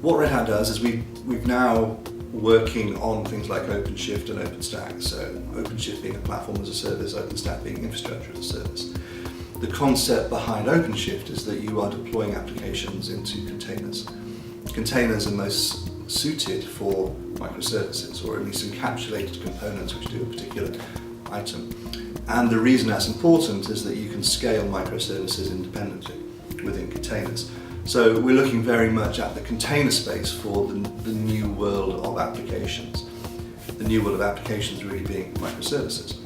what Red Hat does is we've now working on things like OpenShift and OpenStack. So OpenShift being a platform as a service, OpenStack being infrastructure as a service. The concept behind OpenShift is that you are deploying applications into containers. Containers are most suited for microservices, or at least encapsulated components which do a particular item. And the reason that's important is that you can scale microservices independently within containers. So we're looking very much at the container space for the new world of applications. The new world of applications really being microservices.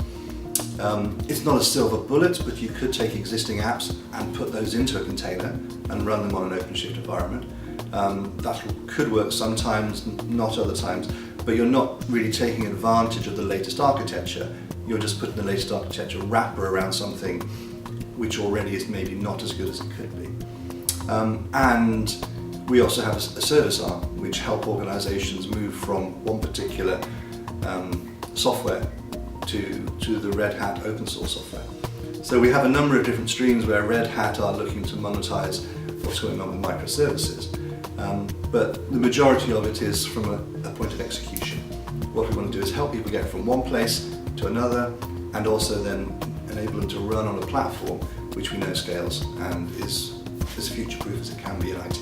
It's not a silver bullet, but you could take existing apps and put those into a container and run them on an OpenShift environment. That could work sometimes, not other times, but you're not really taking advantage of the latest architecture. You're just putting the latest architecture wrapper around something which already is maybe not as good as it could be. And we also have a service arm which help organizations move from one particular software to the Red Hat open source software. So we have a number of different streams where Red Hat are looking to monetize what's going on with microservices. But the majority of it is from a point of execution. What we want to do is help people get from one place to another, and also then enable them to run on a platform which we know scales and is as future-proof as it can be in IT.